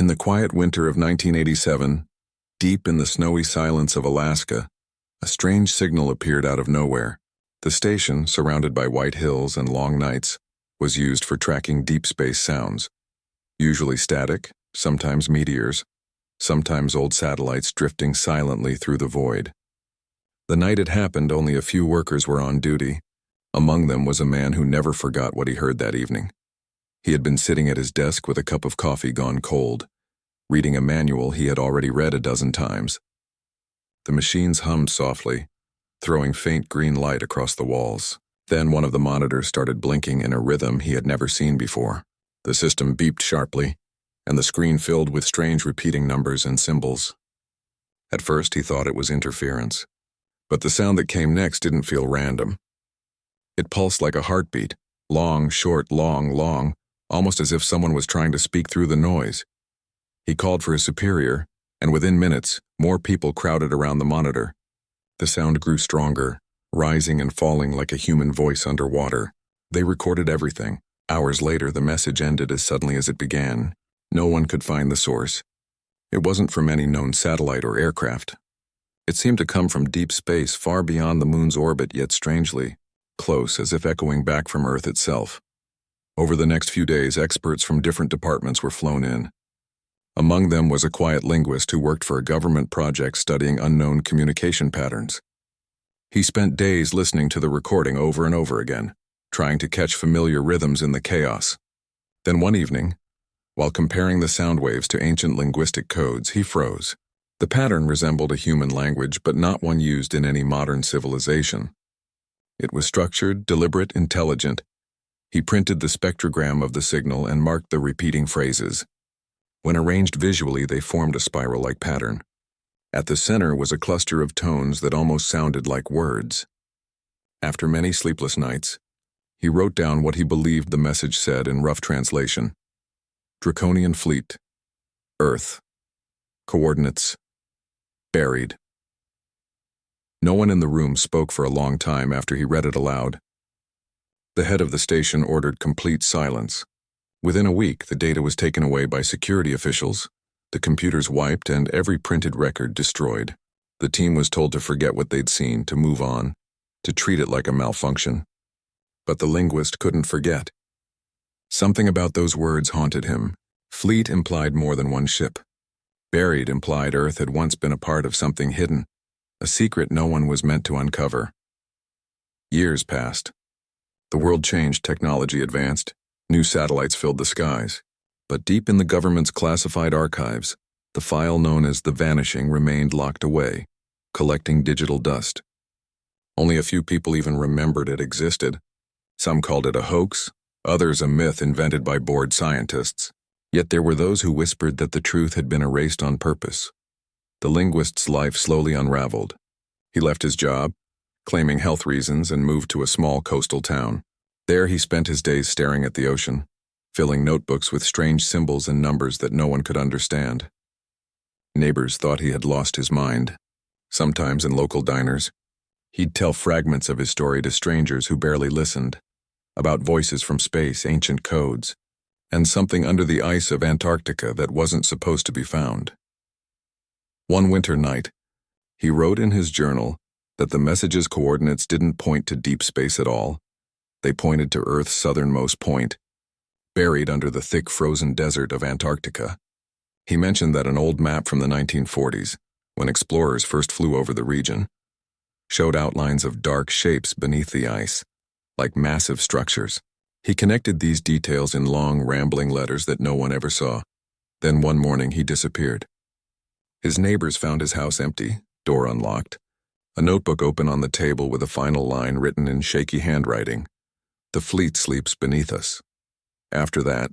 In the quiet winter of 1987, deep in the snowy silence of Alaska, a strange signal appeared out of nowhere. The station, surrounded by white hills and long nights, was used for tracking deep space sounds, usually static, sometimes meteors, sometimes old satellites drifting silently through the void. The night it happened, only a few workers were on duty. Among them was a man who never forgot what he heard that evening. He had been sitting at his desk with a cup of coffee gone cold, reading a manual he had already read a dozen times. The machines hummed softly, throwing faint green light across the walls. Then one of the monitors started blinking in a rhythm he had never seen before. The system beeped sharply, and the screen filled with strange repeating numbers and symbols. At first he thought it was interference, but the sound that came next didn't feel random. It pulsed like a heartbeat, long, short, long, long, almost as if someone was trying to speak through the noise. He called for his superior, and within minutes, more people crowded around the monitor. The sound grew stronger, rising and falling like a human voice underwater. They recorded everything. Hours later, the message ended as suddenly as it began. No one could find the source. It wasn't from any known satellite or aircraft. It seemed to come from deep space, far beyond the moon's orbit, yet strangely close, as if echoing back from Earth itself. Over the next few days, experts from different departments were flown in. Among them was a quiet linguist who worked for a government project studying unknown communication patterns. He spent days listening to the recording over and over again, trying to catch familiar rhythms in the chaos. Then one evening, while comparing the sound waves to ancient linguistic codes, he froze. The pattern resembled a human language, but not one used in any modern civilization. It was structured, deliberate, intelligent. He printed the spectrogram of the signal and marked the repeating phrases. When arranged visually, they formed a spiral-like pattern. At the center was a cluster of tones that almost sounded like words. After many sleepless nights, he wrote down what he believed the message said in rough translation. Draconian fleet. Earth. Coordinates. Buried. No one in the room spoke for a long time after he read it aloud. The head of the station ordered complete silence. Within a week, the data was taken away by security officials, the computers wiped, and every printed record destroyed. The team was told to forget what they'd seen, to move on, to treat it like a malfunction. But the linguist couldn't forget. Something about those words haunted him. Fleet implied more than one ship. Buried implied Earth had once been a part of something hidden, a secret no one was meant to uncover. Years passed. The world changed, technology advanced. New satellites filled the skies. But deep in the government's classified archives, the file known as the Vanishing remained locked away, collecting digital dust. Only a few people even remembered it existed. Some called it a hoax, others a myth invented by bored scientists. Yet there were those who whispered that the truth had been erased on purpose. The linguist's life slowly unraveled. He left his job, claiming health reasons, and moved to a small coastal town. There he spent his days staring at the ocean, filling notebooks with strange symbols and numbers that no one could understand. Neighbors thought he had lost his mind. Sometimes in local diners, he'd tell fragments of his story to strangers who barely listened, about voices from space, ancient codes, and something under the ice of Antarctica that wasn't supposed to be found. One winter night, he wrote in his journal that the message's coordinates didn't point to deep space at all. They pointed to Earth's southernmost point, buried under the thick frozen desert of Antarctica. He mentioned that an old map from the 1940s, when explorers first flew over the region, showed outlines of dark shapes beneath the ice, like massive structures. He connected these details in long, rambling letters that no one ever saw. Then one morning he disappeared. His neighbors found his house empty, door unlocked, a notebook open on the table with a final line written in shaky handwriting. The fleet sleeps beneath us. After that,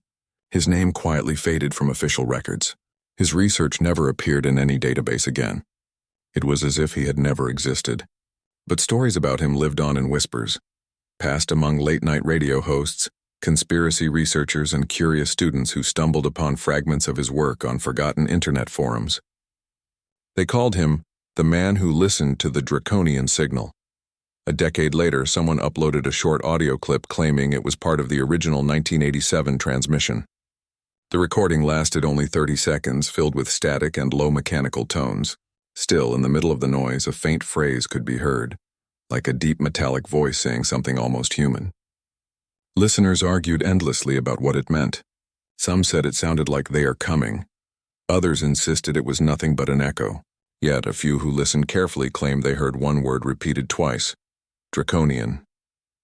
his name quietly faded from official records. His research never appeared in any database again. It was as if he had never existed. But stories about him lived on in whispers, passed among late-night radio hosts, conspiracy researchers, and curious students who stumbled upon fragments of his work on forgotten internet forums. They called him the man who listened to the Draconian signal. A decade later, someone uploaded a short audio clip claiming it was part of the original 1987 transmission. The recording lasted only 30 seconds, filled with static and low mechanical tones. Still, in the middle of the noise, a faint phrase could be heard, like a deep metallic voice saying something almost human. Listeners argued endlessly about what it meant. Some said it sounded like "they are coming." Others insisted it was nothing but an echo. Yet a few who listened carefully claimed they heard one word repeated twice: Draconian.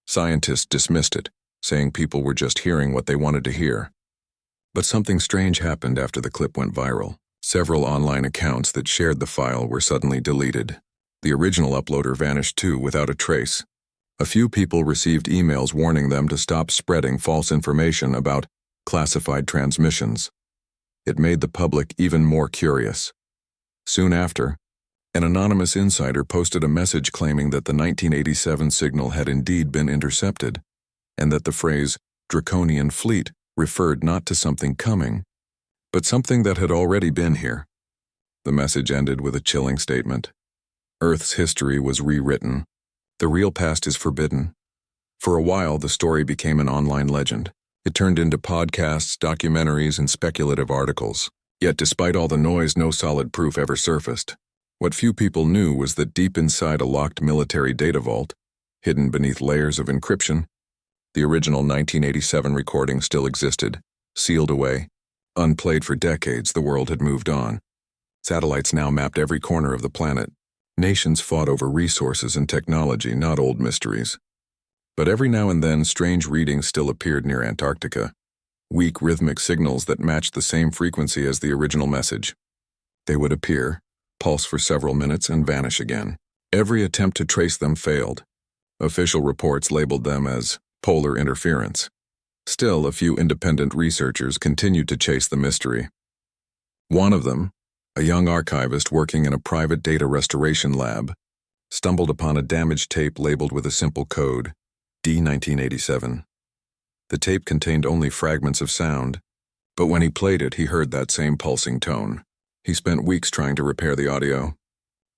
Scientists dismissed it, saying people were just hearing what they wanted to hear. But something strange happened after the clip went viral. Several online accounts that shared the file were suddenly deleted. The original uploader vanished too, without a trace. A few people received emails warning them to stop spreading false information about classified transmissions. It made the public even more curious. Soon after, an anonymous insider posted a message claiming that the 1987 signal had indeed been intercepted, and that the phrase "Draconian fleet" referred not to something coming, but something that had already been here. The message ended with a chilling statement. Earth's history was rewritten. The real past is forbidden. For a while, the story became an online legend. It turned into podcasts, documentaries, and speculative articles. Yet despite all the noise, no solid proof ever surfaced. What few people knew was that deep inside a locked military data vault, hidden beneath layers of encryption, the original 1987 recording still existed, sealed away. Unplayed for decades, the world had moved on. Satellites now mapped every corner of the planet. Nations fought over resources and technology, not old mysteries. But every now and then, strange readings still appeared near Antarctica. Weak rhythmic signals that matched the same frequency as the original message. They would appear, pulse for several minutes, and vanish again. Every attempt to trace them failed. Official reports labeled them as polar interference. Still, a few independent researchers continued to chase the mystery. One of them, a young archivist working in a private data restoration lab, stumbled upon a damaged tape labeled with a simple code, D1987. The tape contained only fragments of sound, but when he played it, he heard that same pulsing tone. He spent weeks trying to repair the audio.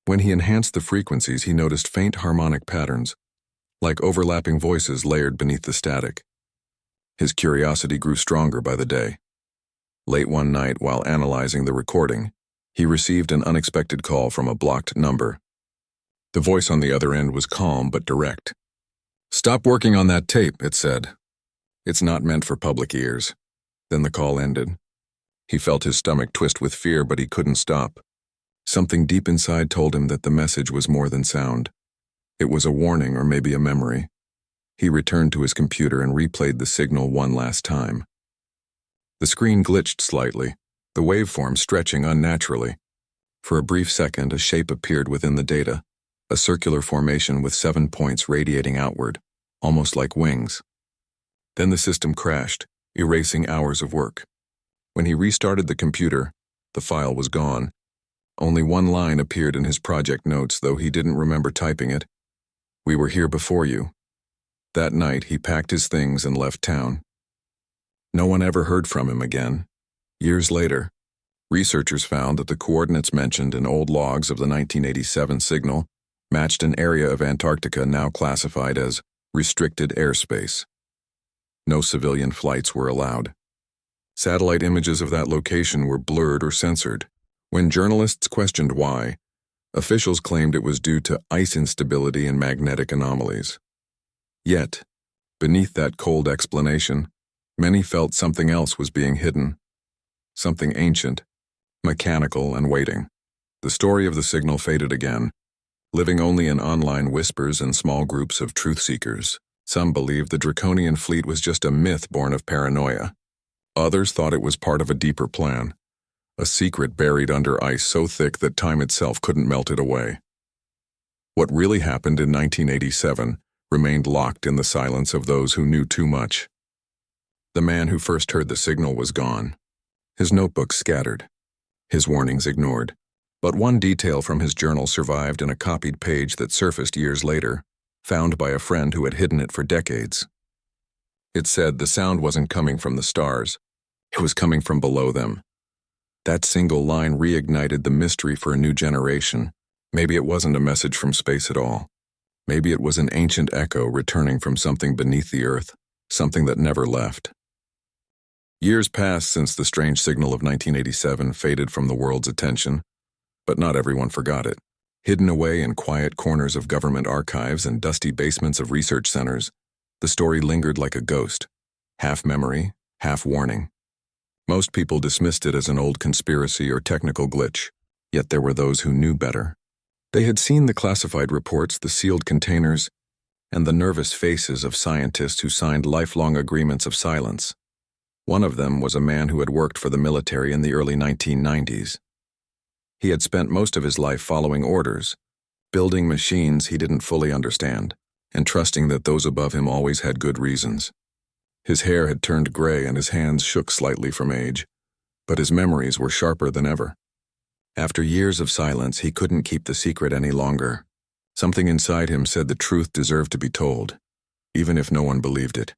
When he enhanced the frequencies, he noticed faint harmonic patterns, like overlapping voices layered beneath the static. His curiosity grew stronger by the day. Late one night, while analyzing the recording, he received an unexpected call from a blocked number. The voice on the other end was calm but direct. "Stop working on that tape," it said. "It's not meant for public ears." Then the call ended. He felt his stomach twist with fear, but he couldn't stop. Something deep inside told him that the message was more than sound. It was a warning, or maybe a memory. He returned to his computer and replayed the signal one last time. The screen glitched slightly, the waveform stretching unnaturally. For a brief second, a shape appeared within the data, a circular formation with 7 points radiating outward, almost like wings. Then the system crashed, erasing hours of work. When he restarted the computer, the file was gone. Only one line appeared in his project notes, though he didn't remember typing it. "We were here before you." That night, he packed his things and left town. No one ever heard from him again. Years later, researchers found that the coordinates mentioned in old logs of the 1987 signal matched an area of Antarctica now classified as restricted airspace. No civilian flights were allowed. Satellite images of that location were blurred or censored. When journalists questioned why, officials claimed it was due to ice instability and magnetic anomalies. Yet, beneath that cold explanation, many felt something else was being hidden. Something ancient, mechanical, and waiting. The story of the signal faded again, living only in online whispers and small groups of truth-seekers. Some believed the Draconian fleet was just a myth born of paranoia. Others thought it was part of a deeper plan, a secret buried under ice so thick that time itself couldn't melt it away. What really happened in 1987 remained locked in the silence of those who knew too much. The man who first heard the signal was gone, his notebooks scattered, his warnings ignored. But one detail from his journal survived in a copied page that surfaced years later, found by a friend who had hidden it for decades. It said the sound wasn't coming from the stars, it was coming from below them. That single line reignited the mystery for a new generation. Maybe it wasn't a message from space at all. Maybe it was an ancient echo returning from something beneath the earth, something that never left. Years passed since the strange signal of 1987 faded from the world's attention, but not everyone forgot it. Hidden away in quiet corners of government archives and dusty basements of research centers, the story lingered like a ghost, half memory, half warning. Most people dismissed it as an old conspiracy or technical glitch, yet there were those who knew better. They had seen the classified reports, the sealed containers, and the nervous faces of scientists who signed lifelong agreements of silence. One of them was a man who had worked for the military in the early 1990s. He had spent most of his life following orders, building machines he didn't fully understand, and trusting that those above him always had good reasons. His hair had turned gray and his hands shook slightly from age, but his memories were sharper than ever. After years of silence, he couldn't keep the secret any longer. Something inside him said the truth deserved to be told, even if no one believed it.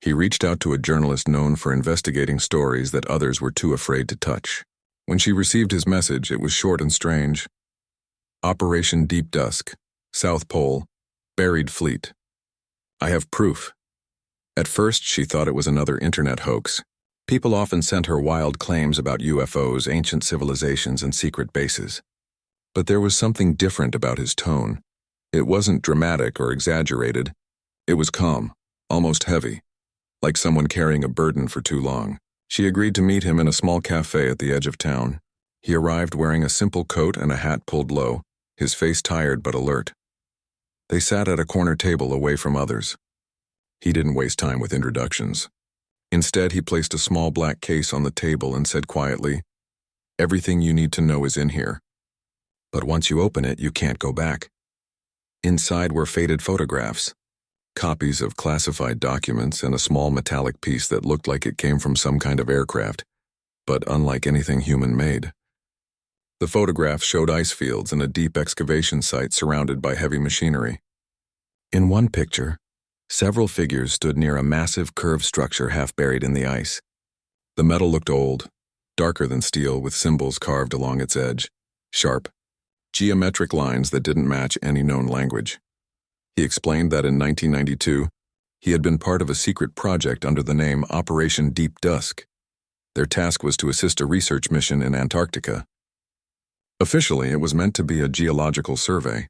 He reached out to a journalist known for investigating stories that others were too afraid to touch. When she received his message, it was short and strange. Operation Deep Dusk, South Pole, buried fleet. I have proof. At first, she thought it was another internet hoax. People often sent her wild claims about UFOs, ancient civilizations, and secret bases. But there was something different about his tone. It wasn't dramatic or exaggerated. It was calm, almost heavy, like someone carrying a burden for too long. She agreed to meet him in a small cafe at the edge of town. He arrived wearing a simple coat and a hat pulled low, his face tired but alert. They sat at a corner table away from others. He didn't waste time with introductions. Instead, he placed a small black case on the table and said quietly, "Everything you need to know is in here. But once you open it, you can't go back." Inside were faded photographs, copies of classified documents, and a small metallic piece that looked like it came from some kind of aircraft, but unlike anything human-made. The photographs showed ice fields and a deep excavation site surrounded by heavy machinery. In one picture, several figures stood near a massive curved structure half buried in the ice. The metal looked old, darker than steel, with symbols carved along its edge, sharp, geometric lines that didn't match any known language. He explained that in 1992, he had been part of a secret project under the name Operation Deep Dusk. Their task was to assist a research mission in Antarctica. Officially, it was meant to be a geological survey.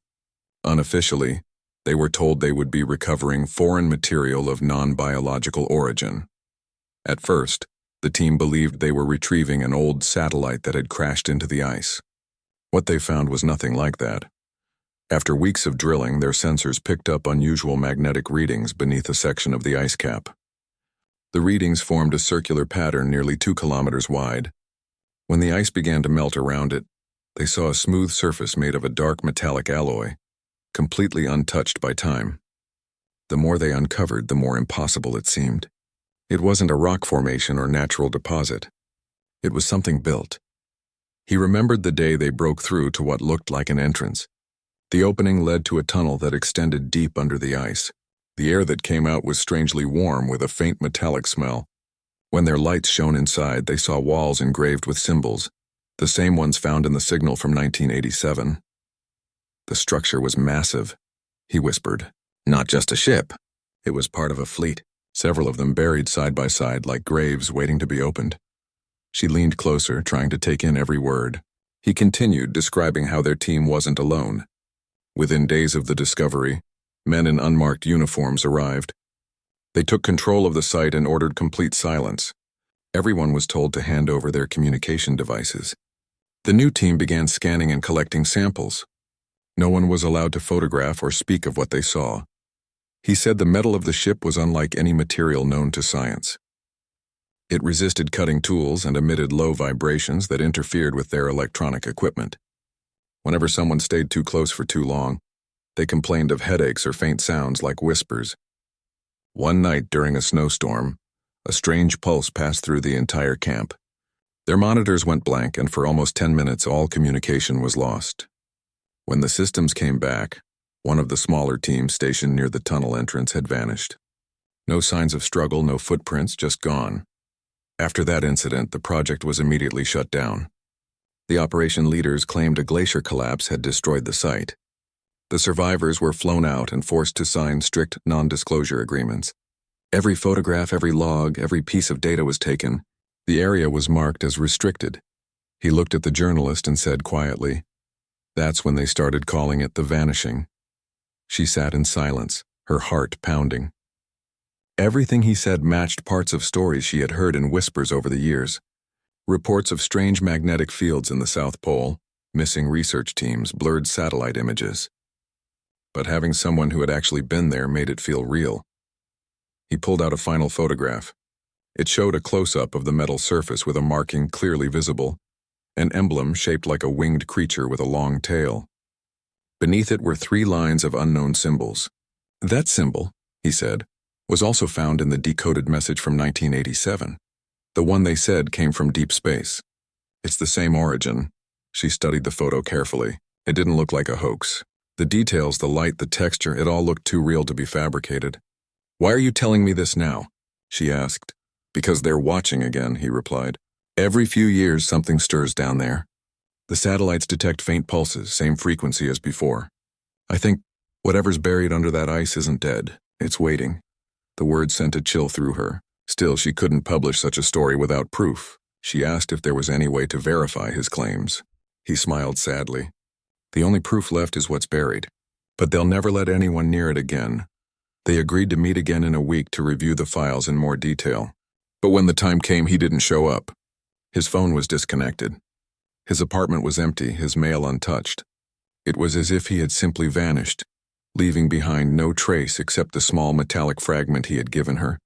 Unofficially, they were told they would be recovering foreign material of non-biological origin. At first, the team believed they were retrieving an old satellite that had crashed into the ice. What they found was nothing like that. After weeks of drilling, their sensors picked up unusual magnetic readings beneath a section of the ice cap. The readings formed a circular pattern nearly 2 kilometers wide. When the ice began to melt around it, they saw a smooth surface made of a dark metallic alloy, completely untouched by time. The more they uncovered, the more impossible it seemed. It wasn't a rock formation or natural deposit. It was something built. He remembered the day they broke through to what looked like an entrance. The opening led to a tunnel that extended deep under the ice. The air that came out was strangely warm with a faint metallic smell. When their lights shone inside, they saw walls engraved with symbols, the same ones found in the signal from 1987. The structure was massive, he whispered. Not just a ship. It was part of a fleet, several of them buried side by side like graves waiting to be opened. She leaned closer, trying to take in every word. He continued, describing how their team wasn't alone. Within days of the discovery, men in unmarked uniforms arrived. They took control of the site and ordered complete silence. Everyone was told to hand over their communication devices. The new team began scanning and collecting samples. No one was allowed to photograph or speak of what they saw. He said the metal of the ship was unlike any material known to science. It resisted cutting tools and emitted low vibrations that interfered with their electronic equipment. Whenever someone stayed too close for too long, they complained of headaches or faint sounds like whispers. One night during a snowstorm, a strange pulse passed through the entire camp. Their monitors went blank, and for almost 10 minutes all communication was lost. When the systems came back, one of the smaller teams stationed near the tunnel entrance had vanished. No signs of struggle, no footprints, just gone. After that incident, the project was immediately shut down. The operation leaders claimed a glacier collapse had destroyed the site. The survivors were flown out and forced to sign strict non-disclosure agreements. Every photograph, every log, every piece of data was taken. The area was marked as restricted. He looked at the journalist and said quietly, "That's when they started calling it the Vanishing." She sat in silence, her heart pounding. Everything he said matched parts of stories she had heard in whispers over the years. Reports of strange magnetic fields in the South Pole, missing research teams, blurred satellite images. But having someone who had actually been there made it feel real. He pulled out a final photograph. It showed a close-up of the metal surface with a marking clearly visible, an emblem shaped like a winged creature with a long tail. Beneath it were 3 lines of unknown symbols. That symbol, he said, was also found in the decoded message from 1987. The one they said came from deep space. It's the same origin. She studied the photo carefully. It didn't look like a hoax. The details, the light, the texture, it all looked too real to be fabricated. "Why are you telling me this now?" she asked. "Because they're watching again," he replied. "Every few years something stirs down there. The satellites detect faint pulses, same frequency as before. I think whatever's buried under that ice isn't dead. It's waiting." The words sent a chill through her. Still, she couldn't publish such a story without proof. She asked if there was any way to verify his claims. He smiled sadly. "The only proof left is what's buried. But they'll never let anyone near it again." They agreed to meet again in a week to review the files in more detail. But when the time came, he didn't show up. His phone was disconnected. His apartment was empty, his mail untouched. It was as if he had simply vanished, leaving behind no trace except the small metallic fragment he had given her,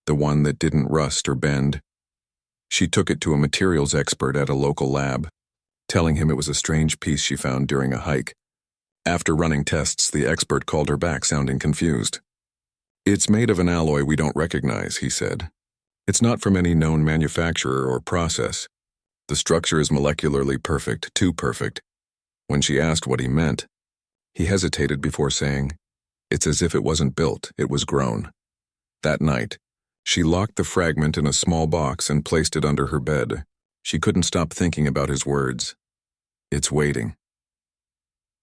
the one that didn't rust or bend. She took it to a materials expert at a local lab, telling him it was a strange piece she found during a hike. After running tests, the expert called her back, sounding confused. "It's made of an alloy we don't recognize," he said. "It's not from any known manufacturer or process. The structure is molecularly perfect, too perfect." When she asked what he meant, he hesitated before saying, "It's as if it wasn't built, it was grown." That night, she locked the fragment in a small box and placed it under her bed. She couldn't stop thinking about his words. "It's waiting."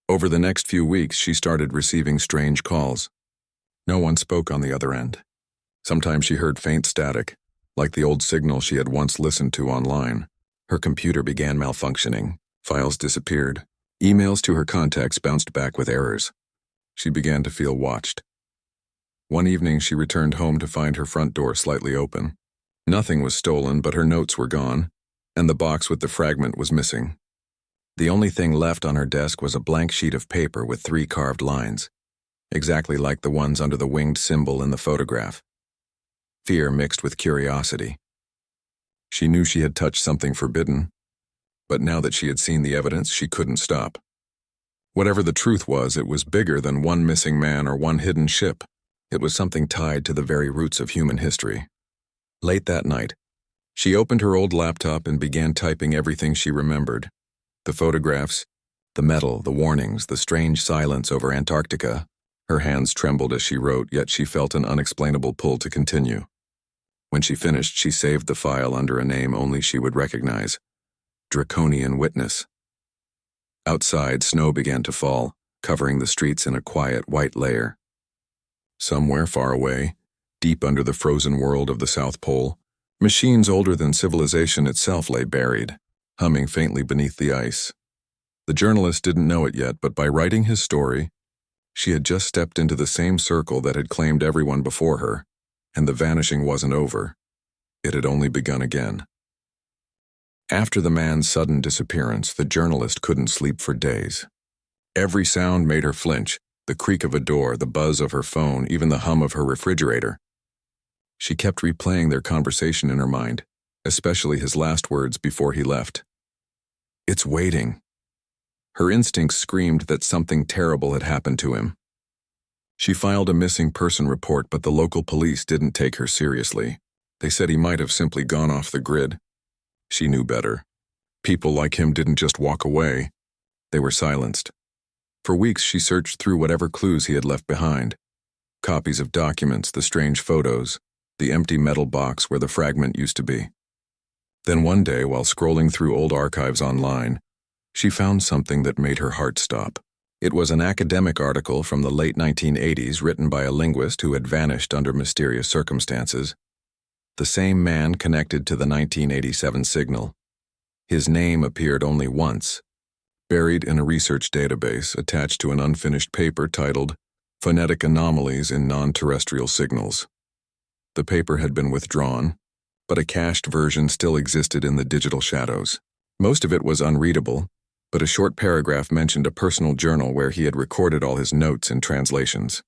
Over the next few weeks, she started receiving strange calls. No one spoke on the other end. Sometimes she heard faint static, like the old signal she had once listened to online. Her computer began malfunctioning. Files disappeared. Emails to her contacts bounced back with errors. She began to feel watched. One evening, she returned home to find her front door slightly open. Nothing was stolen, but her notes were gone, and the box with the fragment was missing. The only thing left on her desk was a blank sheet of paper with 3 carved lines, exactly like the ones under the winged symbol in the photograph. Fear mixed with curiosity. She knew she had touched something forbidden, but now that she had seen the evidence, she couldn't stop. Whatever the truth was, it was bigger than one missing man or one hidden ship. It was something tied to the very roots of human history. Late that night, she opened her old laptop and began typing everything she remembered. The photographs, the metal, the warnings, the strange silence over Antarctica. Her hands trembled as she wrote, yet she felt an unexplainable pull to continue. When she finished, she saved the file under a name only she would recognize: Draconian Witness. Outside, snow began to fall, covering the streets in a quiet white layer. Somewhere far away, deep under the frozen world of the South Pole, machines older than civilization itself lay buried, humming faintly beneath the ice. The journalist didn't know it yet, but by writing his story, she had just stepped into the same circle that had claimed everyone before her, and the vanishing wasn't over. It had only begun again. After the man's sudden disappearance, the journalist couldn't sleep for days. Every sound made her flinch: the creak of a door, the buzz of her phone, even the hum of her refrigerator. She kept replaying their conversation in her mind, especially his last words before he left. "It's waiting." Her instincts screamed that something terrible had happened to him. She filed a missing person report, but the local police didn't take her seriously. They said he might have simply gone off the grid. She knew better. People like him didn't just walk away. They were silenced. For weeks, she searched through whatever clues he had left behind. Copies of documents, the strange photos, the empty metal box where the fragment used to be. Then one day, while scrolling through old archives online, she found something that made her heart stop. It was an academic article from the late 1980s written by a linguist who had vanished under mysterious circumstances. The same man connected to the 1987 signal. His name appeared only once, buried in a research database attached to an unfinished paper titled Phonetic Anomalies in Non-Terrestrial Signals. The paper had been withdrawn, but a cached version still existed in the digital shadows. Most of it was unreadable, but a short paragraph mentioned a personal journal where he had recorded all his notes and translations.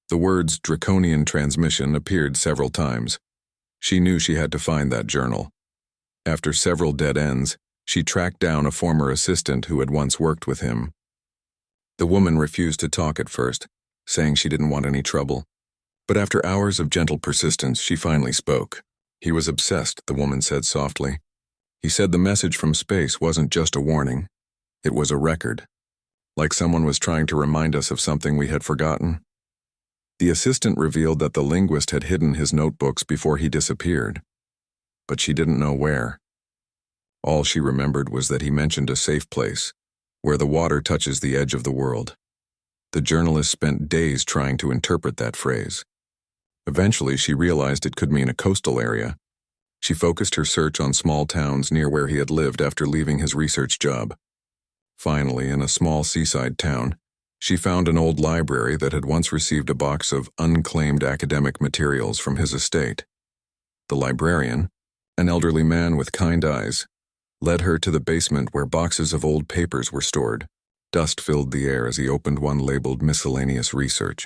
The words Draconian transmission appeared several times. She knew she had to find that journal. After several dead ends, she tracked down a former assistant who had once worked with him. The woman refused to talk at first, saying she didn't want any trouble. But after hours of gentle persistence, she finally spoke. "He was obsessed," the woman said softly. "He said the message from space wasn't just a warning. It was a record. Like someone was trying to remind us of something we had forgotten." The assistant revealed that the linguist had hidden his notebooks before he disappeared. But she didn't know where. All she remembered was that he mentioned a safe place, where the water touches the edge of the world. The journalist spent days trying to interpret that phrase. Eventually, she realized it could mean a coastal area. She focused her search on small towns near where he had lived after leaving his research job. Finally, in a small seaside town, she found an old library that had once received a box of unclaimed academic materials from his estate. The librarian, an elderly man with kind eyes, led her to the basement where boxes of old papers were stored. Dust filled the air as he opened one labeled Miscellaneous Research.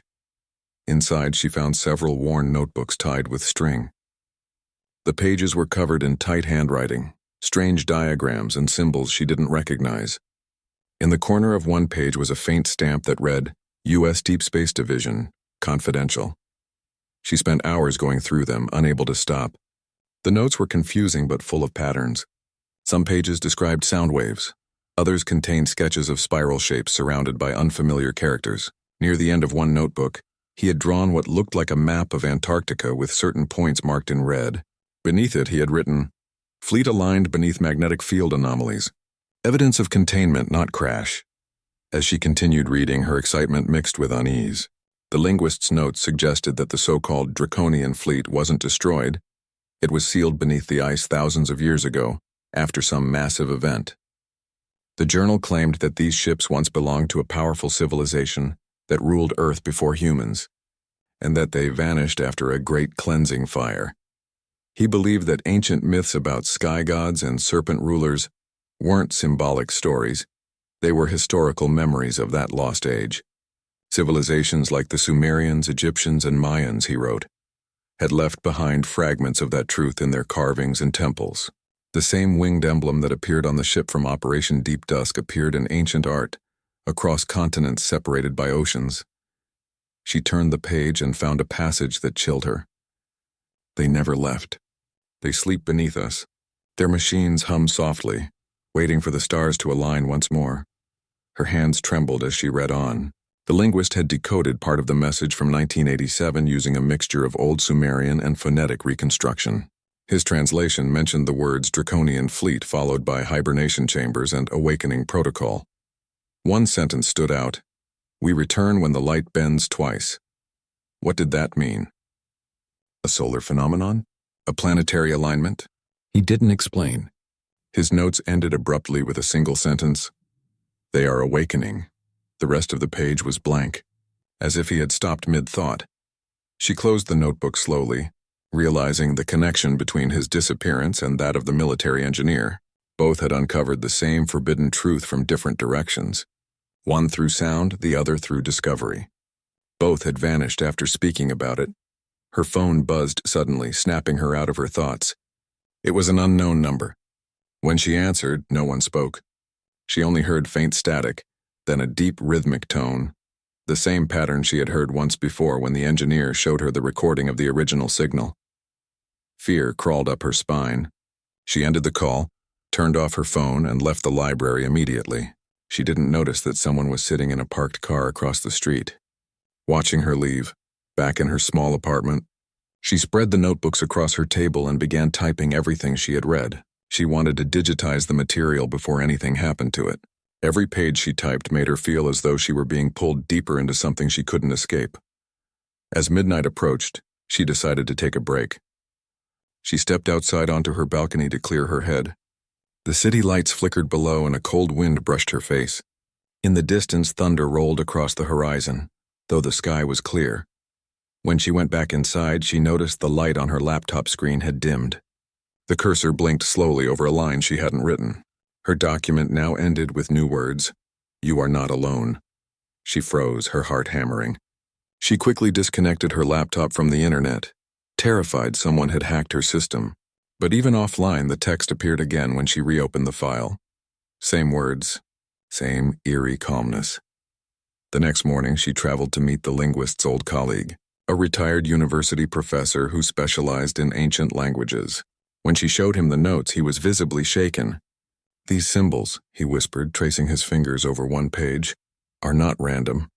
Inside, she found several worn notebooks tied with string. The pages were covered in tight handwriting, strange diagrams and symbols she didn't recognize. In the corner of one page was a faint stamp that read, U.S. Deep Space Division, Confidential. She spent hours going through them, unable to stop. The notes were confusing but full of patterns. Some pages described sound waves. Others contained sketches of spiral shapes surrounded by unfamiliar characters. Near the end of one notebook, he had drawn what looked like a map of Antarctica with certain points marked in red. Beneath it, he had written, "Fleet aligned beneath magnetic field anomalies. Evidence of containment, not crash." As she continued reading, her excitement mixed with unease. The linguist's notes suggested that the so-called Draconian fleet wasn't destroyed. It was sealed beneath the ice thousands of years ago, after some massive event. The journal claimed that these ships once belonged to a powerful civilization that ruled Earth before humans, and that they vanished after a great cleansing fire. He believed that ancient myths about sky gods and serpent rulers weren't symbolic stories. They were historical memories of that lost age. Civilizations like the Sumerians, Egyptians, and Mayans, he wrote, had left behind fragments of that truth in their carvings and temples. The same winged emblem that appeared on the ship from Operation Deep Dusk appeared in ancient art, across continents separated by oceans. She turned the page and found a passage that chilled her. "They never left. They sleep beneath us. Their machines hum softly, waiting for the stars to align once more." Her hands trembled as she read on. The linguist had decoded part of the message from 1987 using a mixture of Old Sumerian and phonetic reconstruction. His translation mentioned the words Draconian fleet followed by hibernation chambers and awakening protocol. One sentence stood out. "We return when the light bends twice." What did that mean? A solar phenomenon? A planetary alignment? He didn't explain. His notes ended abruptly with a single sentence. "They are awakening." The rest of the page was blank, as if he had stopped mid-thought. She closed the notebook slowly, realizing the connection between his disappearance and that of the military engineer. Both had uncovered the same forbidden truth from different directions. One through sound, the other through discovery. Both had vanished after speaking about it. Her phone buzzed suddenly, snapping her out of her thoughts. It was an unknown number. When she answered, no one spoke. She only heard faint static, then a deep rhythmic tone, the same pattern she had heard once before when the engineer showed her the recording of the original signal. Fear crawled up her spine. She ended the call, turned off her phone, and left the library immediately. She didn't notice that someone was sitting in a parked car across the street. Watching her leave, back in her small apartment, she spread the notebooks across her table and began typing everything she had read. She wanted to digitize the material before anything happened to it. Every page she typed made her feel as though she were being pulled deeper into something she couldn't escape. As midnight approached, she decided to take a break. She stepped outside onto her balcony to clear her head. The city lights flickered below and a cold wind brushed her face. In the distance, thunder rolled across the horizon, though the sky was clear. When she went back inside, she noticed the light on her laptop screen had dimmed. The cursor blinked slowly over a line she hadn't written. Her document now ended with new words, "You are not alone." She froze, her heart hammering. She quickly disconnected her laptop from the internet, terrified someone had hacked her system. But even offline, the text appeared again when she reopened the file. Same words, same eerie calmness. The next morning, she traveled to meet the linguist's old colleague, a retired university professor who specialized in ancient languages. When she showed him the notes, he was visibly shaken. "These symbols," he whispered, tracing his fingers over one page, "are not random.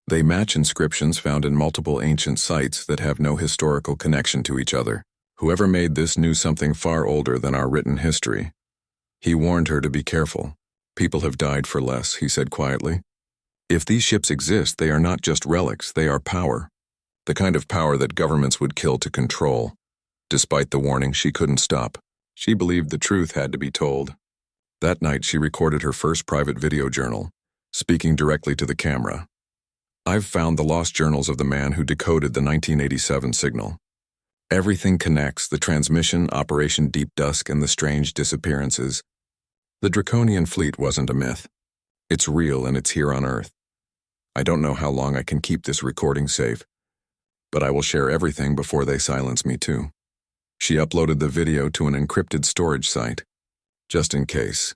They match inscriptions found in multiple ancient sites that have no historical connection to each other. Whoever made this knew something far older than our written history." He warned her to be careful. "People have died for less," he said quietly. "If these ships exist, they are not just relics, they are power. The kind of power that governments would kill to control." Despite the warning, she couldn't stop. She believed the truth had to be told. That night, she recorded her first private video journal, speaking directly to the camera. "I've found the lost journals of the man who decoded the 1987 signal. Everything connects: the transmission, Operation Deep Dusk, and the strange disappearances. The Draconian fleet wasn't a myth. It's real and it's here on Earth. I don't know how long I can keep this recording safe, but I will share everything before they silence me too." She uploaded the video to an encrypted storage site, just in case.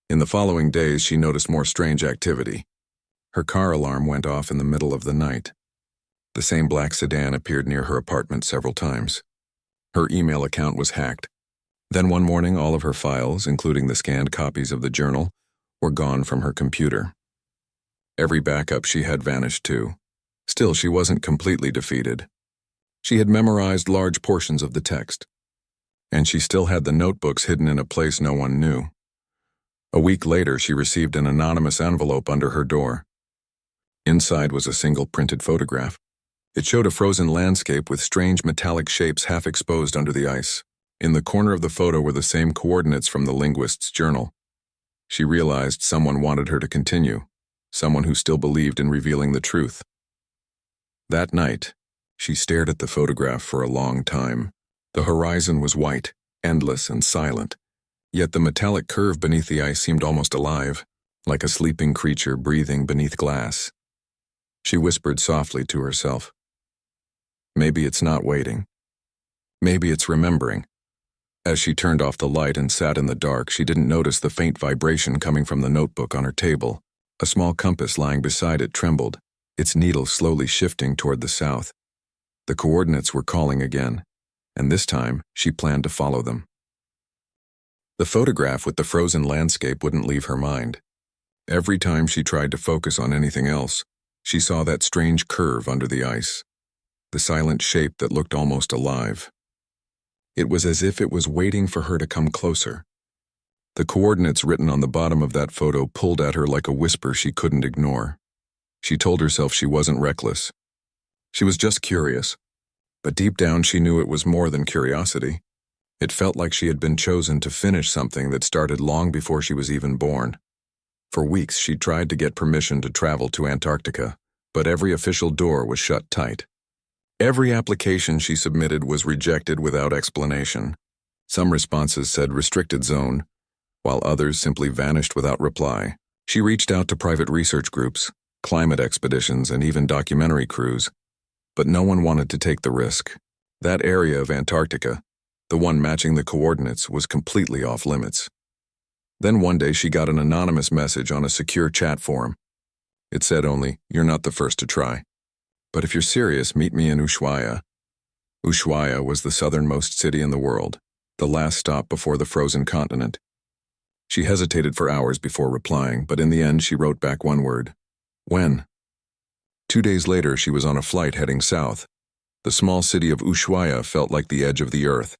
In the following days, she noticed more strange activity. Her car alarm went off in the middle of the night. The same black sedan appeared near her apartment several times. Her email account was hacked. Then one morning, all of her files, including the scanned copies of the journal, were gone from her computer. Every backup she had vanished too. Still, she wasn't completely defeated. She had memorized large portions of the text, and she still had the notebooks hidden in a place no one knew. A week later, she received an anonymous envelope under her door. Inside was a single printed photograph. It showed a frozen landscape with strange metallic shapes half exposed under the ice. In the corner of the photo were the same coordinates from the linguist's journal. She realized someone wanted her to continue, someone who still believed in revealing the truth. That night, she stared at the photograph for a long time. The horizon was white, endless and silent, yet the metallic curve beneath the ice seemed almost alive, like a sleeping creature breathing beneath glass. She whispered softly to herself, "Maybe it's not waiting. Maybe it's remembering." As she turned off the light and sat in the dark, she didn't notice the faint vibration coming from the notebook on her table. A small compass lying beside it trembled, its needle slowly shifting toward the south. The coordinates were calling again, and this time she planned to follow them. The photograph with the frozen landscape wouldn't leave her mind. Every time she tried to focus on anything else, she saw that strange curve under the ice, the silent shape that looked almost alive. It was as if it was waiting for her to come closer. The coordinates written on the bottom of that photo pulled at her like a whisper she couldn't ignore. She told herself she wasn't reckless. She was just curious. But deep down she knew it was more than curiosity. It felt like she had been chosen to finish something that started long before she was even born. For weeks she tried to get permission to travel to Antarctica, but every official door was shut tight. Every application she submitted was rejected without explanation. Some responses said restricted zone, while others simply vanished without reply. She reached out to private research groups, climate expeditions, and even documentary crews, but no one wanted to take the risk. That area of Antarctica, the one matching the coordinates, was completely off limits. Then one day she got an anonymous message on a secure chat forum. It said only, "You're not the first to try. But if you're serious, meet me in Ushuaia." Ushuaia was the southernmost city in the world, the last stop before the frozen continent. She hesitated for hours before replying, but in the end she wrote back one word: "When?" 2 days later, she was on a flight heading south. The small city of Ushuaia felt like the edge of the earth.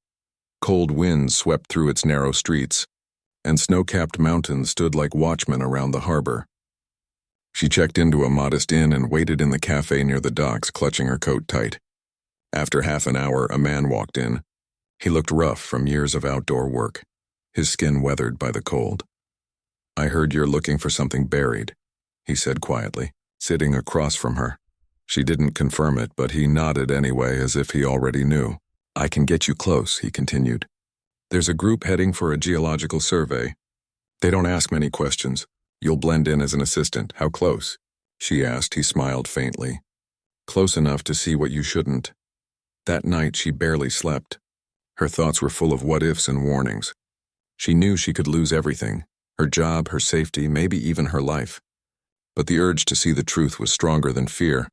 Cold winds swept through its narrow streets. and snow-capped mountains stood like watchmen around the harbor. She checked into a modest inn and waited in the cafe near the docks, clutching her coat tight. After half an hour, a man walked in. He looked rough from years of outdoor work, his skin weathered by the cold. "I heard you're looking for something buried," he said quietly, sitting across from her. She didn't confirm it, but he nodded anyway, as if he already knew. "I can get you close," he continued. "There's a group heading for a geological survey. They don't ask many questions. You'll blend in as an assistant. How close?" she asked. He smiled faintly. "Close enough to see what you shouldn't." That night she barely slept. Her thoughts were full of what-ifs and warnings. She knew she could lose everything, her job, her safety, maybe even her life. But the urge to see the truth was stronger than fear.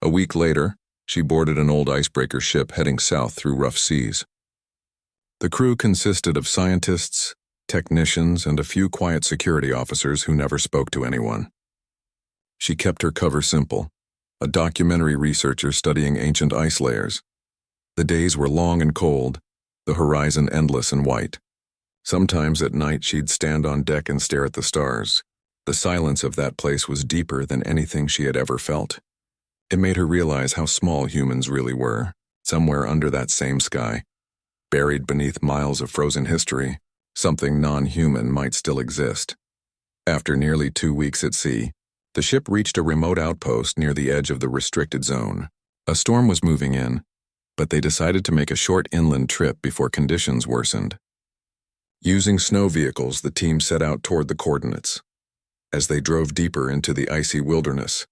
A week later, she boarded an old icebreaker ship heading south through rough seas. The crew consisted of scientists, technicians, and a few quiet security officers who never spoke to anyone. She kept her cover simple, a documentary researcher studying ancient ice layers. The days were long and cold, the horizon endless and white. Sometimes at night she'd stand on deck and stare at the stars. The silence of that place was deeper than anything she had ever felt. It made her realize how small humans really were, somewhere under that same sky. Buried beneath miles of frozen history, something non-human might still exist. After nearly 2 weeks at sea, the ship reached a remote outpost near the edge of the restricted zone. A storm was moving in, but they decided to make a short inland trip before conditions worsened. Using snow vehicles, the team set out toward the coordinates. As they drove deeper into the icy wilderness,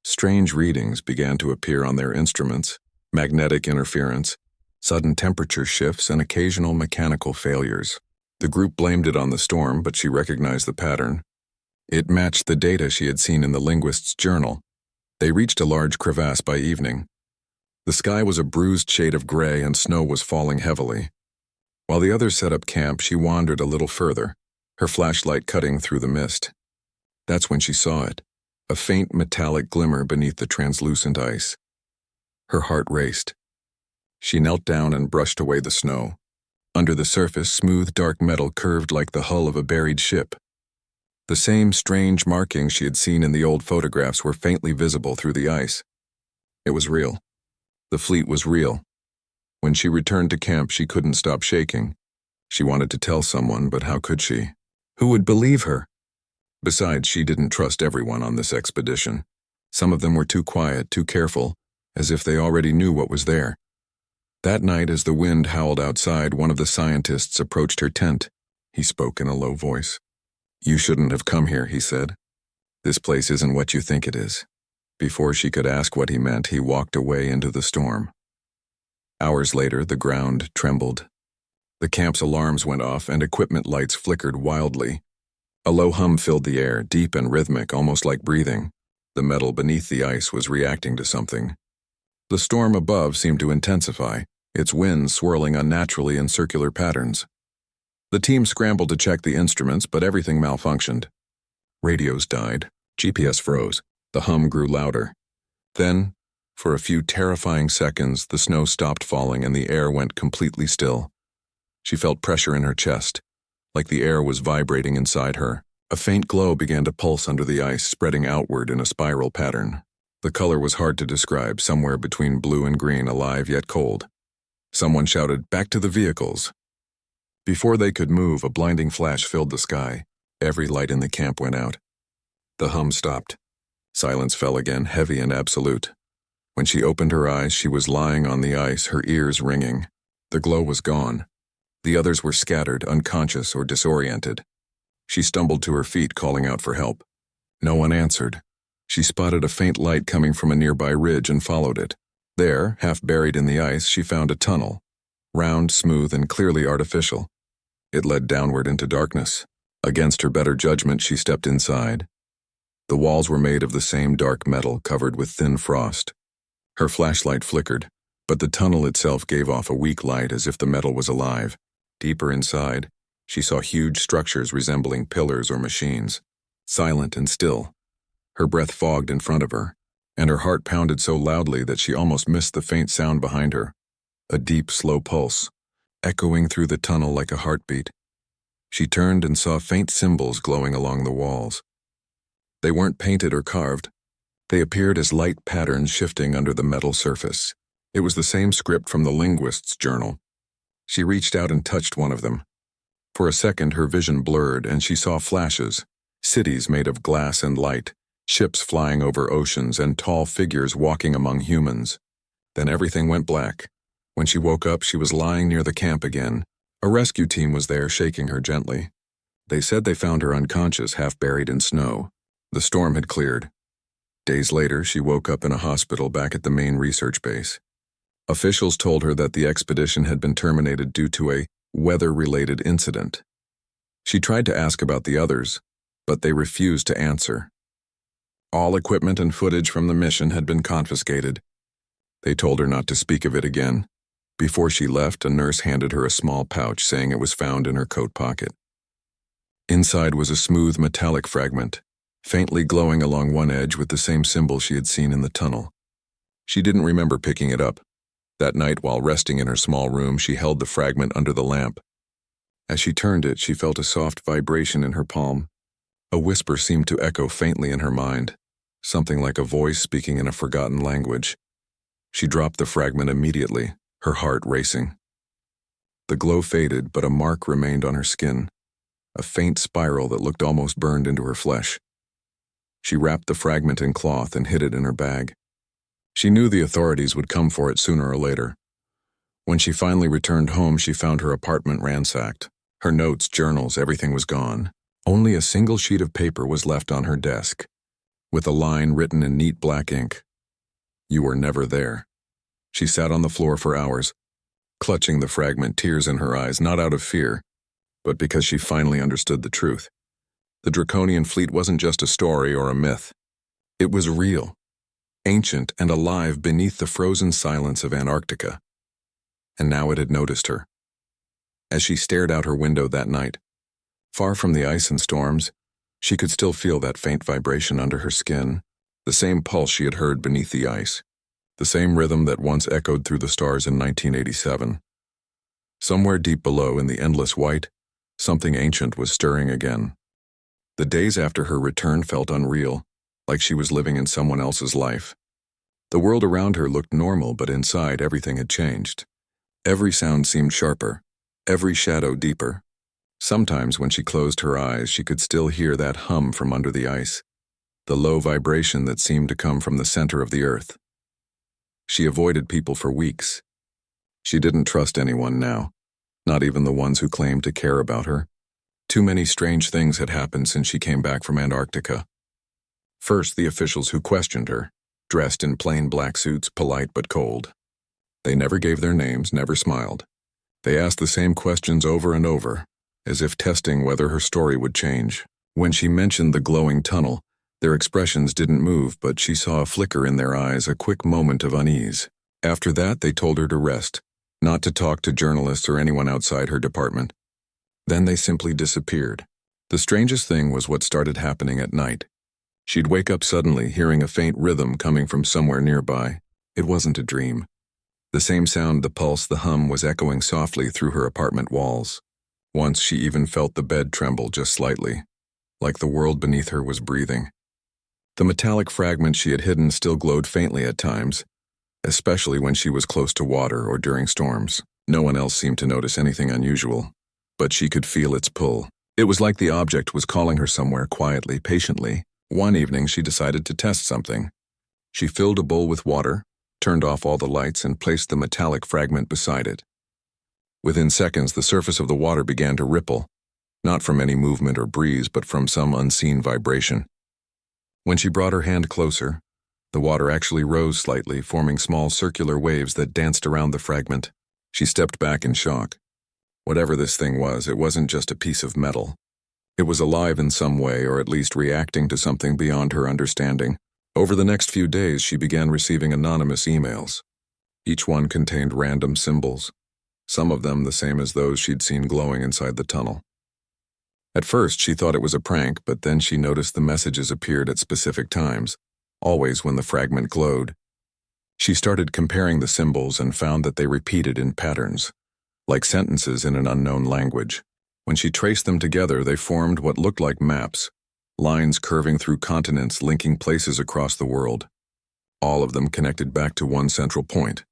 strange readings began to appear on their instruments: magnetic interference, sudden temperature shifts, and occasional mechanical failures. The group blamed it on the storm, but she recognized the pattern. It matched the data she had seen in the linguist's journal. They reached a large crevasse by evening. The sky was a bruised shade of gray and snow was falling heavily. While the others set up camp, she wandered a little further, her flashlight cutting through the mist. That's when she saw it, a faint metallic glimmer beneath the translucent ice. Her heart raced. She knelt down and brushed away the snow. Under the surface, smooth dark metal curved like the hull of a buried ship. The same strange markings she had seen in the old photographs were faintly visible through the ice. It was real. The fleet was real. When she returned to camp, she couldn't stop shaking. She wanted to tell someone, but how could she? Who would believe her? Besides, she didn't trust everyone on this expedition. Some of them were too quiet, too careful, as if they already knew what was there. That night, as the wind howled outside, one of the scientists approached her tent. He spoke in a low voice. "You shouldn't have come here," he said. "This place isn't what you think it is." Before she could ask what he meant, he walked away into the storm. Hours later, the ground trembled. The camp's alarms went off and equipment lights flickered wildly. A low hum filled the air, deep and rhythmic, almost like breathing. The metal beneath the ice was reacting to something. The storm above seemed to intensify, its winds swirling unnaturally in circular patterns. The team scrambled to check the instruments, but everything malfunctioned. Radios died, GPS froze, the hum grew louder. Then, for a few terrifying seconds, the snow stopped falling and the air went completely still. She felt pressure in her chest, like the air was vibrating inside her. A faint glow began to pulse under the ice, spreading outward in a spiral pattern. The color was hard to describe, somewhere between blue and green, alive yet cold. Someone shouted, "Back to the vehicles!" Before they could move, a blinding flash filled the sky. Every light in the camp went out. The hum stopped. Silence fell again, heavy and absolute. When she opened her eyes, she was lying on the ice, her ears ringing. The glow was gone. The others were scattered, unconscious or disoriented. She stumbled to her feet, calling out for help. No one answered. She spotted a faint light coming from a nearby ridge and followed it. There, half buried in the ice, she found a tunnel. Round, smooth, and clearly artificial. It led downward into darkness. Against her better judgment, she stepped inside. The walls were made of the same dark metal, covered with thin frost. Her flashlight flickered, but the tunnel itself gave off a weak light as if the metal was alive. Deeper inside, she saw huge structures resembling pillars or machines, silent and still. Her breath fogged in front of her, and her heart pounded so loudly that she almost missed the faint sound behind her. A deep, slow pulse, echoing through the tunnel like a heartbeat. She turned and saw faint symbols glowing along the walls. They weren't painted or carved. They appeared as light patterns shifting under the metal surface. It was the same script from the linguist's journal. She reached out and touched one of them. For a second, her vision blurred and she saw flashes, cities made of glass and light, ships flying over oceans, and tall figures walking among humans. Then everything went black. When she woke up, she was lying near the camp again. A rescue team was there, shaking her gently. They said they found her unconscious, half buried in snow. The storm had cleared. Days later, she woke up in a hospital back at the main research base. Officials told her that the expedition had been terminated due to a weather-related incident. She tried to ask about the others, but they refused to answer. All equipment and footage from the mission had been confiscated. They told her not to speak of it again. Before she left, a nurse handed her a small pouch saying it was found in her coat pocket. Inside was a smooth metallic fragment, faintly glowing along one edge with the same symbol she had seen in the tunnel. She didn't remember picking it up. That night, while resting in her small room, she held the fragment under the lamp. As she turned it, she felt a soft vibration in her palm. A whisper seemed to echo faintly in her mind, something like a voice speaking in a forgotten language. She dropped the fragment immediately, her heart racing. The glow faded, but a mark remained on her skin, a faint spiral that looked almost burned into her flesh. She wrapped the fragment in cloth and hid it in her bag. She knew the authorities would come for it sooner or later. When she finally returned home, she found her apartment ransacked. Her notes, journals, everything was gone. Only a single sheet of paper was left on her desk, with a line written in neat black ink. "You were never there." She sat on the floor for hours, clutching the fragment, tears in her eyes, not out of fear, but because she finally understood the truth. The Draconian fleet wasn't just a story or a myth. It was real, ancient and alive beneath the frozen silence of Antarctica. And now it had noticed her. As she stared out her window that night, far from the ice and storms, she could still feel that faint vibration under her skin, the same pulse she had heard beneath the ice, the same rhythm that once echoed through the stars in 1987. Somewhere deep below, in the endless white, something ancient was stirring again. The days after her return felt unreal, like she was living in someone else's life. The world around her looked normal, but inside everything had changed. Every sound seemed sharper, every shadow deeper. Sometimes when she closed her eyes, she could still hear that hum from under the ice, the low vibration that seemed to come from the center of the earth. She avoided people for weeks. She didn't trust anyone now, not even the ones who claimed to care about her. Too many strange things had happened since she came back from Antarctica. First, the officials who questioned her, dressed in plain black suits, polite but cold. They never gave their names, never smiled. They asked the same questions over and over, as if testing whether her story would change. When she mentioned the glowing tunnel, their expressions didn't move, but she saw a flicker in their eyes, a quick moment of unease. After that, they told her to rest, not to talk to journalists or anyone outside her department. Then they simply disappeared. The strangest thing was what started happening at night. She'd wake up suddenly, hearing a faint rhythm coming from somewhere nearby. It wasn't a dream. The same sound, the pulse, the hum, was echoing softly through her apartment walls. Once she even felt the bed tremble just slightly, like the world beneath her was breathing. The metallic fragment she had hidden still glowed faintly at times, especially when she was close to water or during storms. No one else seemed to notice anything unusual, but she could feel its pull. It was like the object was calling her somewhere quietly, patiently. One evening, she decided to test something. She filled a bowl with water, turned off all the lights, and placed the metallic fragment beside it. Within seconds, the surface of the water began to ripple, not from any movement or breeze, but from some unseen vibration. When she brought her hand closer, the water actually rose slightly, forming small circular waves that danced around the fragment. She stepped back in shock. Whatever this thing was, it wasn't just a piece of metal. It was alive in some way, or at least reacting to something beyond her understanding. Over the next few days, she began receiving anonymous emails. Each one contained random symbols, some of them the same as those she'd seen glowing inside the tunnel. At first, she thought it was a prank, but then she noticed the messages appeared at specific times, always when the fragment glowed. She started comparing the symbols and found that they repeated in patterns, like sentences in an unknown language. When she traced them together, they formed what looked like maps, lines curving through continents linking places across the world. All of them connected back to one central point: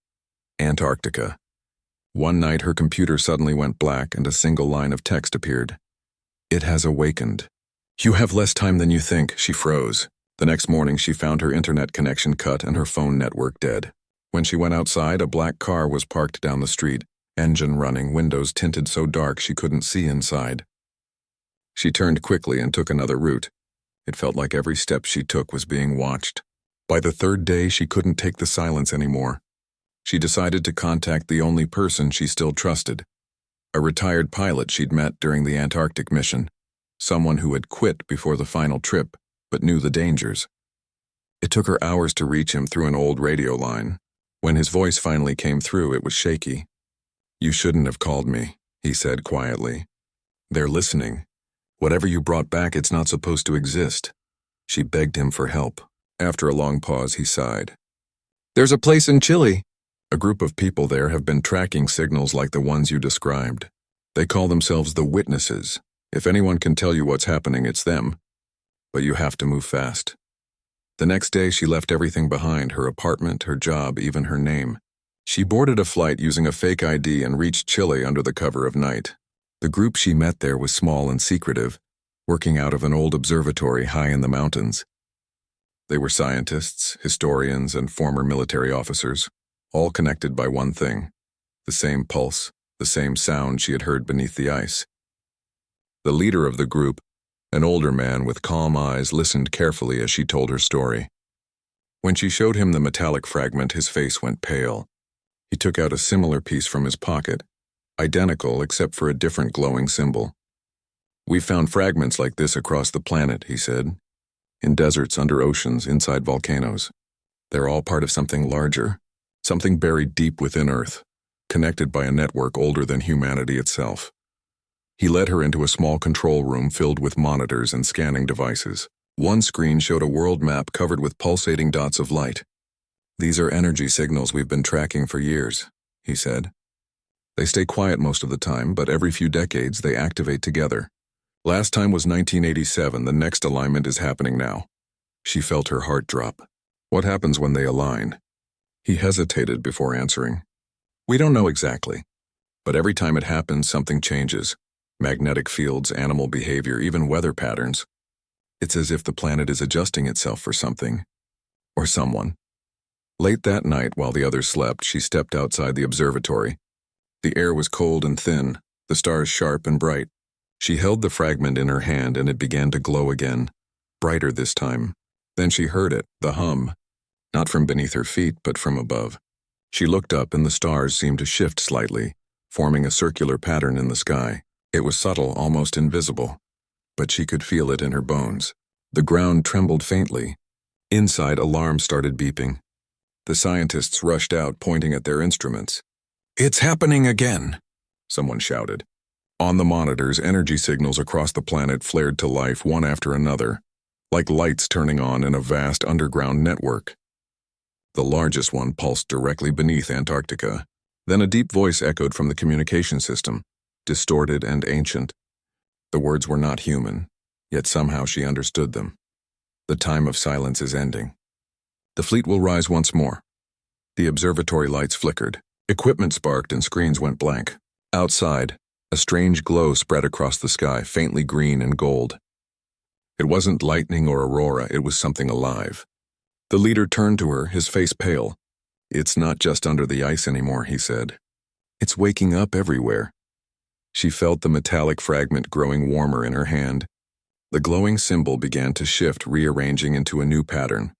Antarctica. One night her computer suddenly went black and a single line of text appeared. "It has awakened. You have less time than you think." She froze. The next morning she found her internet connection cut and her phone network dead. When she went outside, a black car was parked down the street, engine running, windows tinted so dark she couldn't see inside. She turned quickly and took another route. It felt like every step she took was being watched. By the third day, she couldn't take the silence anymore. She decided to contact the only person she still trusted, a retired pilot she'd met during the Antarctic mission, someone who had quit before the final trip, but knew the dangers. It took her hours to reach him through an old radio line. When his voice finally came through, it was shaky. "You shouldn't have called me," he said quietly. "They're listening. Whatever you brought back, it's not supposed to exist." She begged him for help. After a long pause, he sighed. "There's a place in Chile. A group of people there have been tracking signals like the ones you described. They call themselves the Witnesses. If anyone can tell you what's happening, it's them. But you have to move fast." The next day, she left everything behind: her apartment, her job, even her name. She boarded a flight using a fake ID and reached Chile under the cover of night. The group she met there was small and secretive, working out of an old observatory high in the mountains. They were scientists, historians, and former military officers, all connected by one thing: the same pulse, the same sound she had heard beneath the ice. The leader of the group, an older man with calm eyes, listened carefully as she told her story. When she showed him the metallic fragment, his face went pale. He took out a similar piece from his pocket, identical except for a different glowing symbol. "We've found fragments like this across the planet," he said, "in deserts, under oceans, inside volcanoes. They're all part of something larger, something buried deep within Earth, connected by a network older than humanity itself." He led her into a small control room filled with monitors and scanning devices. One screen showed a world map covered with pulsating dots of light. "These are energy signals we've been tracking for years," he said. "They stay quiet most of the time, but every few decades they activate together. Last time was 1987, the next alignment is happening now." She felt her heart drop. "What happens when they align?" He hesitated before answering. "We don't know exactly, but every time it happens, something changes. Magnetic fields, animal behavior, even weather patterns. It's as if the planet is adjusting itself for something, or someone." Late that night, while the others slept, she stepped outside the observatory. The air was cold and thin, the stars sharp and bright. She held the fragment in her hand and it began to glow again, brighter this time. Then she heard it, the hum, not from beneath her feet, but from above. She looked up and the stars seemed to shift slightly, forming a circular pattern in the sky. It was subtle, almost invisible, but she could feel it in her bones. The ground trembled faintly. Inside, alarms started beeping. The scientists rushed out, pointing at their instruments. "It's happening again," someone shouted. On the monitors, energy signals across the planet flared to life one after another, like lights turning on in a vast underground network. The largest one pulsed directly beneath Antarctica. Then a deep voice echoed from the communication system, distorted and ancient. The words were not human, yet somehow she understood them. "The time of silence is ending. The fleet will rise once more." The observatory lights flickered. Equipment sparked and screens went blank. Outside, a strange glow spread across the sky, faintly green and gold. It wasn't lightning or aurora, it was something alive. The leader turned to her, his face pale. "It's not just under the ice anymore," he said. "It's waking up everywhere." She felt the metallic fragment growing warmer in her hand. The glowing symbol began to shift, rearranging into a new pattern.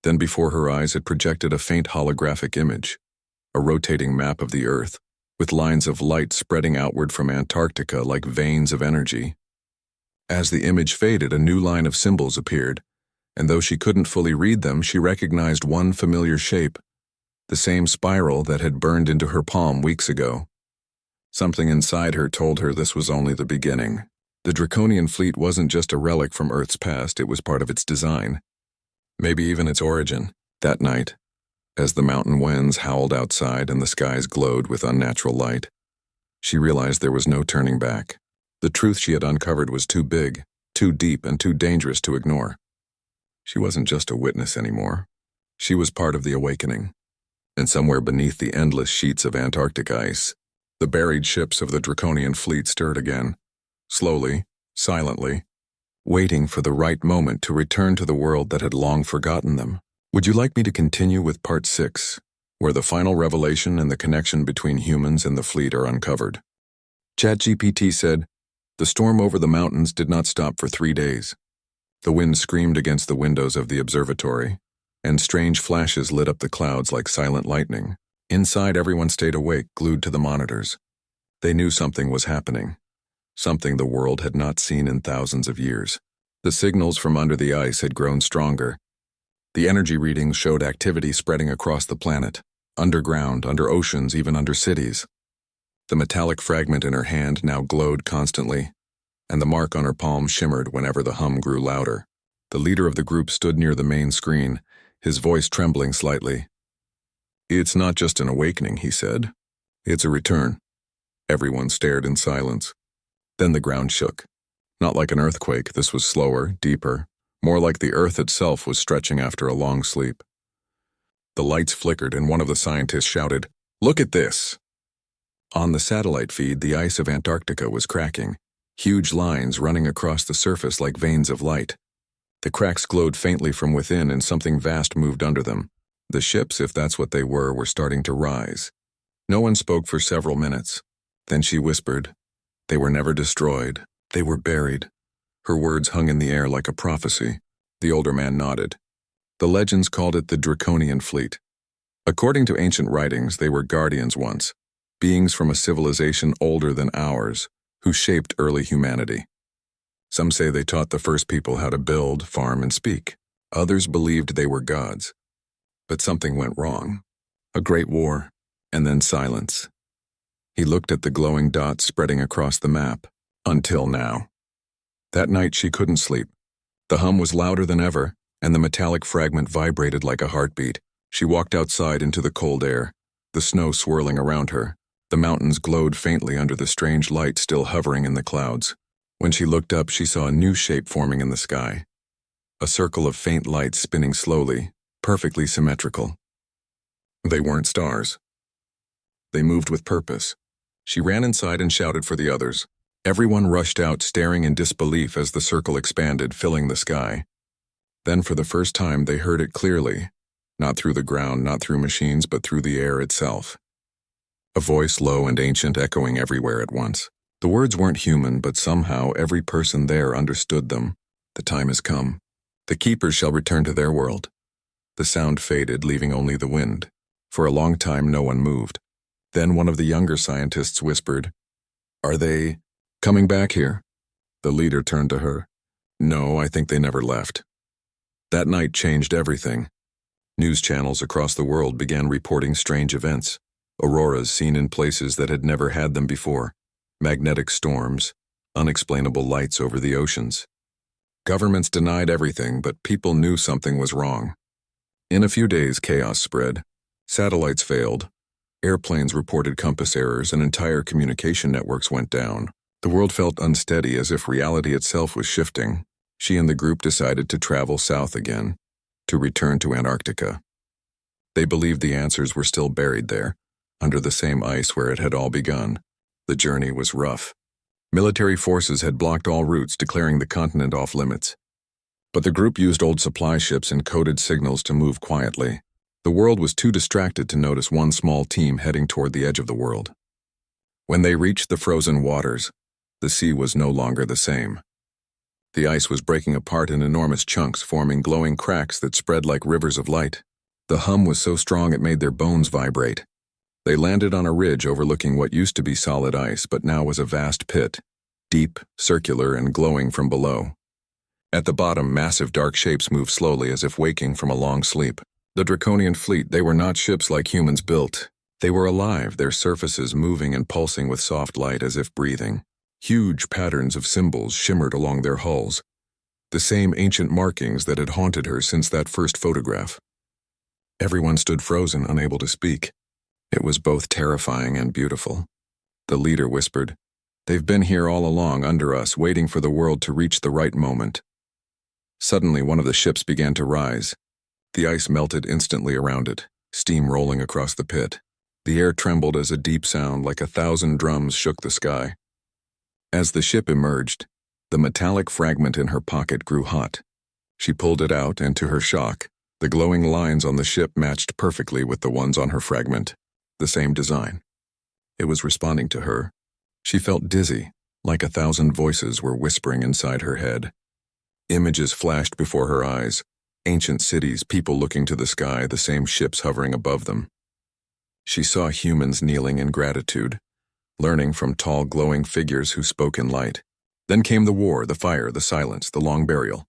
Then before her eyes it projected a faint holographic image, a rotating map of the Earth, with lines of light spreading outward from Antarctica like veins of energy. As the image faded, a new line of symbols appeared, and though she couldn't fully read them, she recognized one familiar shape, the same spiral that had burned into her palm weeks ago. Something inside her told her this was only the beginning. The Draconian fleet wasn't just a relic from Earth's past, it was part of its design. Maybe even its origin. That night, as the mountain winds howled outside and the skies glowed with unnatural light, she realized there was no turning back. The truth she had uncovered was too big, too deep, and too dangerous to ignore. She wasn't just a witness anymore. She was part of the awakening. And somewhere beneath the endless sheets of Antarctic ice, the buried ships of the Draconian fleet stirred again, slowly, silently, waiting for the right moment to return to the world that had long forgotten them. Would you like me to continue with Part 6, where the final revelation and the connection between humans and the fleet are uncovered? ChatGPT said, "The storm over the mountains did not stop for 3 days. The wind screamed against the windows of the observatory, and strange flashes lit up the clouds like silent lightning. Inside, everyone stayed awake, glued to the monitors. They knew something was happening, something the world had not seen in thousands of years. The signals from under the ice had grown stronger. The energy readings showed activity spreading across the planet, underground, under oceans, even under cities. The metallic fragment in her hand now glowed constantly, and the mark on her palm shimmered whenever the hum grew louder. The leader of the group stood near the main screen, his voice trembling slightly. "It's not just an awakening," he said. "It's a return." Everyone stared in silence. Then the ground shook. Not like an earthquake, this was slower, deeper, more like the earth itself was stretching after a long sleep. The lights flickered and one of the scientists shouted, "Look at this!" On the satellite feed, the ice of Antarctica was cracking, huge lines running across the surface like veins of light. The cracks glowed faintly from within and something vast moved under them. The ships, if that's what they were starting to rise. No one spoke for several minutes. Then she whispered, "They were never destroyed. They were buried." Her words hung in the air like a prophecy. The older man nodded. The legends called it the Draconian fleet. According to ancient writings, they were guardians once, beings from a civilization older than ours, who shaped early humanity. Some say they taught the first people how to build, farm, and speak. Others believed they were gods. But something went wrong. A great war, and then silence. He looked at the glowing dots spreading across the map. Until now. That night she couldn't sleep. The hum was louder than ever, and the metallic fragment vibrated like a heartbeat. She walked outside into the cold air, the snow swirling around her. The mountains glowed faintly under the strange light still hovering in the clouds. When she looked up, she saw a new shape forming in the sky. A circle of faint light spinning slowly, perfectly symmetrical. They weren't stars. They moved with purpose. She ran inside and shouted for the others. Everyone rushed out, staring in disbelief as the circle expanded, filling the sky. Then for the first time they heard it clearly, not through the ground, not through machines, but through the air itself. A voice low and ancient echoing everywhere at once. The words weren't human, but somehow every person there understood them. "The time has come. The keepers shall return to their world." The sound faded, leaving only the wind. For a long time no one moved. Then one of the younger scientists whispered, "Are they coming back here?" The leader turned to her. "No, I think they never left." That night changed everything. News channels across the world began reporting strange events. Auroras seen in places that had never had them before. Magnetic storms, unexplainable lights over the oceans. Governments denied everything, but people knew something was wrong. In a few days, chaos spread. Satellites failed. Airplanes reported compass errors and entire communication networks went down. The world felt unsteady, as if reality itself was shifting. She and the group decided to travel south again, to return to Antarctica. They believed the answers were still buried there, under the same ice where it had all begun. The journey was rough. Military forces had blocked all routes, declaring the continent off limits. But the group used old supply ships and coded signals to move quietly. The world was too distracted to notice one small team heading toward the edge of the world. When they reached the frozen waters, the sea was no longer the same. The ice was breaking apart in enormous chunks, forming glowing cracks that spread like rivers of light. The hum was so strong it made their bones vibrate. They landed on a ridge overlooking what used to be solid ice, but now was a vast pit, deep, circular, and glowing from below. At the bottom, massive dark shapes moved slowly as if waking from a long sleep. The Draconian fleet, they were not ships like humans built. They were alive, their surfaces moving and pulsing with soft light as if breathing. Huge patterns of symbols shimmered along their hulls, the same ancient markings that had haunted her since that first photograph. Everyone stood frozen, unable to speak. It was both terrifying and beautiful. The leader whispered, They've been here all along under us, waiting for the world to reach the right moment. Suddenly, one of the ships began to rise. The ice melted instantly around it, steam rolling across the pit. The air trembled as a deep sound like 1,000 drums shook the sky. As the ship emerged, the metallic fragment in her pocket grew hot. She pulled it out, and to her shock, the glowing lines on the ship matched perfectly with the ones on her fragment, the same design. It was responding to her. She felt dizzy, like 1,000 voices were whispering inside her head. Images flashed before her eyes, ancient cities, people looking to the sky, the same ships hovering above them. She saw humans kneeling in gratitude, learning from tall glowing figures who spoke in light. Then came the war, the fire, the silence, the long burial.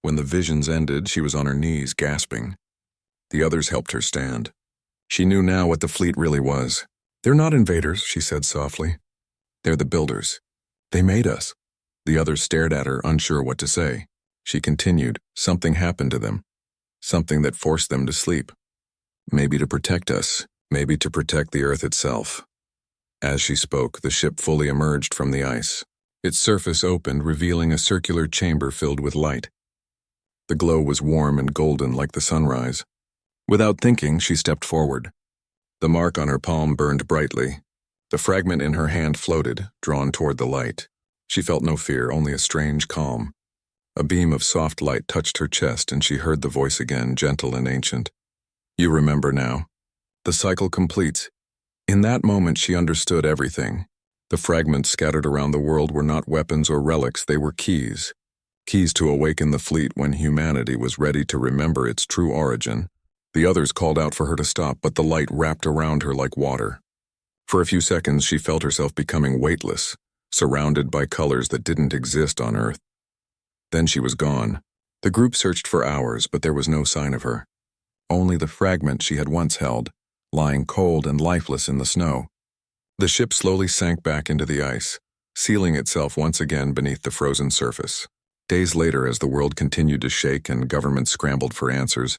When the visions ended, she was on her knees, gasping. The others helped her stand. She knew now what the fleet really was. "They're not invaders," she said softly. "They're the builders. They made us." The others stared at her, unsure what to say. She continued, "Something happened to them. Something that forced them to sleep. Maybe to protect us, maybe to protect the Earth itself." As she spoke, the ship fully emerged from the ice. Its surface opened, revealing a circular chamber filled with light. The glow was warm and golden like the sunrise. Without thinking, she stepped forward. The mark on her palm burned brightly. The fragment in her hand floated, drawn toward the light. She felt no fear, only a strange calm. A beam of soft light touched her chest, and she heard the voice again, gentle and ancient. "You remember now. The cycle completes." In that moment, she understood everything. The fragments scattered around the world were not weapons or relics, they were keys. Keys to awaken the fleet when humanity was ready to remember its true origin. The others called out for her to stop, but the light wrapped around her like water. For a few seconds, she felt herself becoming weightless, surrounded by colors that didn't exist on Earth. Then she was gone. The group searched for hours, but there was no sign of her. Only the fragment she had once held, lying cold and lifeless in the snow. The ship slowly sank back into the ice, sealing itself once again beneath the frozen surface. Days later, as the world continued to shake and governments scrambled for answers,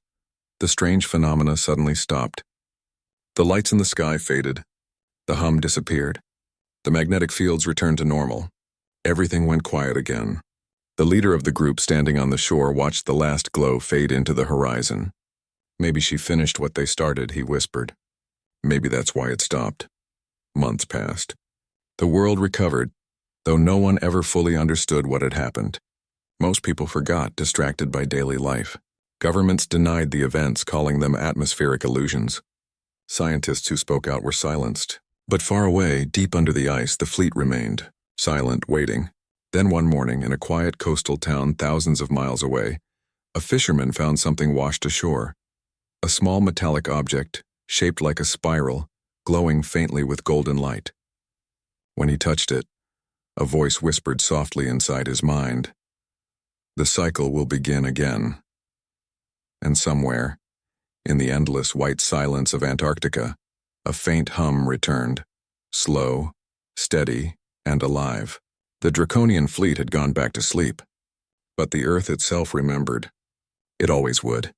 the strange phenomena suddenly stopped. The lights in the sky faded. The hum disappeared. The magnetic fields returned to normal. Everything went quiet again. The leader of the group standing on the shore watched the last glow fade into the horizon. "Maybe she finished what they started," he whispered. "Maybe that's why it stopped." Months passed. The world recovered, though no one ever fully understood what had happened. Most people forgot, distracted by daily life. Governments denied the events, calling them atmospheric illusions. Scientists who spoke out were silenced. But far away, deep under the ice, the fleet remained, silent, waiting. Then one morning, in a quiet coastal town thousands of miles away, a fisherman found something washed ashore. A small metallic object, shaped like a spiral, glowing faintly with golden light. When he touched it, a voice whispered softly inside his mind, "The cycle will begin again." And somewhere, in the endless white silence of Antarctica, a faint hum returned, slow, steady, and alive. The Draconian fleet had gone back to sleep, but the Earth itself remembered. It always would.